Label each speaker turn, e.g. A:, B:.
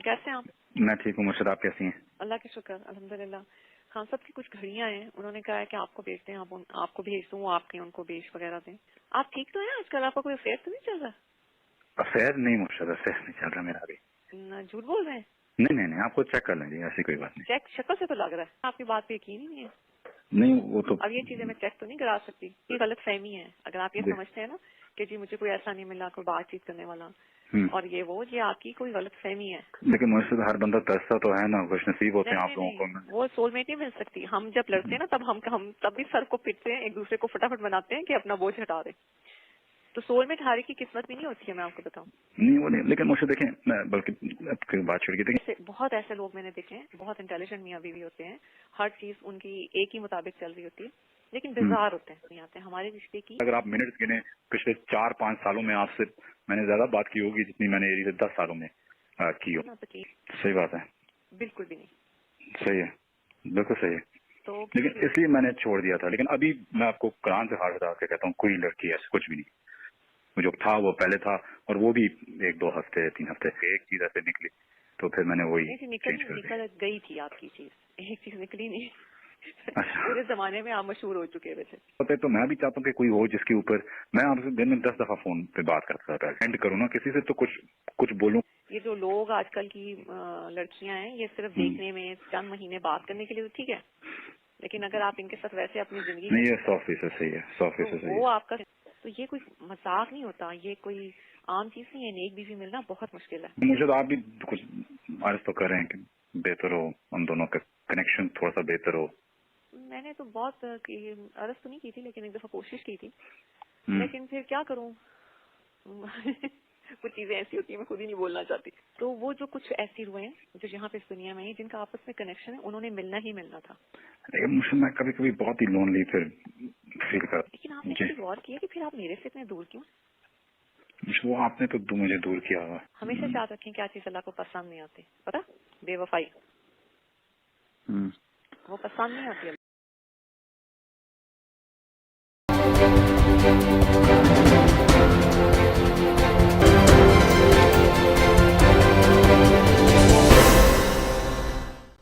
A: کیسے ہیں آپ؟
B: میں ٹھیک ہوں مرشد، آپ کیسی ہیں؟
A: اللہ کا شکر الحمدللہ۔ خان صاحب کی کچھ گھڑیاں ہیں، انہوں نے کہا ہے کہ آپ کو بھیج دیں، آپ کو بھیج دوں، آپ کے ان کو بیچ وغیرہ دیں۔ آپ ٹھیک تو ہیں؟ آج کل آپ کا کوئی افیئر تو نہیں چل رہا؟
B: افیئر نہیں مرشد، افیئر نہیں چل رہا میرا ابھی۔
A: جھوٹ بول رہے ہیں؟
B: نہیں آپ خود چیک کر لیں جی، ایسی کوئی بات نہیں۔
A: چیک شکل سے تو لگ رہا ہے، آپ کی بات پہ یقین ہی نہیں ہے۔
B: نہیں وہ تو
A: اب یہ چیزیں میں چیک تو نہیں کرا سکتی، یہ غلط فہمی ہے۔ اگر آپ یہ
B: جی
A: سمجھتے ہیں نا کہ جی مجھے کوئی ایسا نہیں ملا کوئی بات چیت کرنے والا
B: ہوں۔
A: اور یہ آپ کی کوئی غلط فہمی ہے۔
B: لیکن مرشد ہر بندہ ترستا تو ہے نا، خوش نصیب ہوتے ہیں
A: نہیں
B: آپ لوگوں کو۔
A: وہ سول میٹ نہیں مل سکتی۔ ہم جب لڑتے ہیں نا تب ہم تب بھی سر کو پیٹتے ہیں، ایک دوسرے کو فٹافٹ بناتے ہیں کہ اپنا بوجھ ہٹا دیں۔ تو سول میٹ ہر ایک کی قسمت بھی نہیں ہوتی ہے، میں آپ کو بتاؤں۔
B: نہیں وہ نہیں، لیکن مرشد دیکھیں، میں بلکہ اب کی بات چھوڑ کے دیکھیں،
A: بہت ایسے لوگ میں نے دیکھے ہیں، بہت انٹیلیجنٹ میاں بیوی ہوتے ہیں، ہر چیز ان کی ایک ہی مطابق چل رہی ہوتی ہے، لیکن بیزار ہوتے ہیں، نہیں آتے ہمارے رشتے کی۔
B: اگر آپ منٹس گنے پچھلے 4-5 سالوں میں آپ سے میں نے زیادہ بات کی ہوگی جتنی میں نے 10 سالوں میں کی ہو۔ صحیح بات ہے،
A: بالکل بھی نہیں،
B: صحیح ہے، بالکل صحیح ہے۔
A: تو
B: لیکن اس لیے میں نے چھوڑ دیا تھا، لیکن ابھی میں آپ کو قرآن سے ہاتھ اٹھا کے کہتا ہوں کوئی لڑکی ایسے کچھ بھی نہیں۔ وہ جو تھا وہ پہلے تھا، اور وہ بھی 1-2 ہفتے 3 ہفتے ایک چیز ایسے نکلی تو پھر میں نے وہی چینج کر دی۔
A: نکل گئی تھی آپ کی چیز، ایک چیز نکلی نہیں۔
B: اچھا
A: پورے زمانے میں آپ مشہور ہو چکے ویسے۔
B: پتہ ہے، تو میں بھی چاہتا ہوں کہ کوئی ہو جس کے اوپر میں آپ سے دن میں 10 دفعہ فون پہ بات کرتا رہتا، سینڈ کروں نا کسی سے تو کچھ بولوں۔
A: یہ جو لوگ آج کل کی لڑکیاں ہیں، یہ صرف دیکھنے میں چند مہینے بات کرنے کے لیے تو ٹھیک ہے، لیکن اگر آپ ان کے ساتھ ویسے اپنی زندگی
B: نہیں
A: میں
B: یہ 100% صحیح ہے، 100% صحیح
A: وہ
B: ہے۔
A: آپ کا، تو یہ کوئی مذاق نہیں ہوتا، یہ کوئی عام چیز نہیں ہے۔ نیک بیوی ملنا بہت مشکل ہے۔
B: مجھے تو آپ بھی کچھ عرض تو کر رہے ہیں کہ بہتر ہو، ہم دونوں کا کنیکشن تھوڑا سا بہتر ہو۔
A: میں نے تو بہت عرض تو نہیں کی تھی، لیکن ایک دفعہ کوشش کی تھی، لیکن پھر کیا کروں، کچھ چیزیں ایسی ہوتی ہیں میں خود ہی نہیں بولنا چاہتی۔ تو وہ جو کچھ ایسی روئے ہیں جو یہاں پہ اس دنیا میں ہیں جن کا آپس میں کنیکشن ہے، انہوں نے ملنا ہی ملنا تھا۔
B: لیکن مجھے میں کبھی کبھی بہت ہی لونلی پھر فیل کرتا۔
A: لیکن آپ نے
B: جی
A: کبھی غور کیا کہ پھر آپ میرے سے اتنے دور کیوں؟
B: وہ آپ نے تو مجھے دور کیا ہوا۔
A: ہمیشہ یاد رکھیں کیا چیز اللہ کو پسند نہیں آتی، پتا؟ بے وفائی، وہ پسند نہیں آتی۔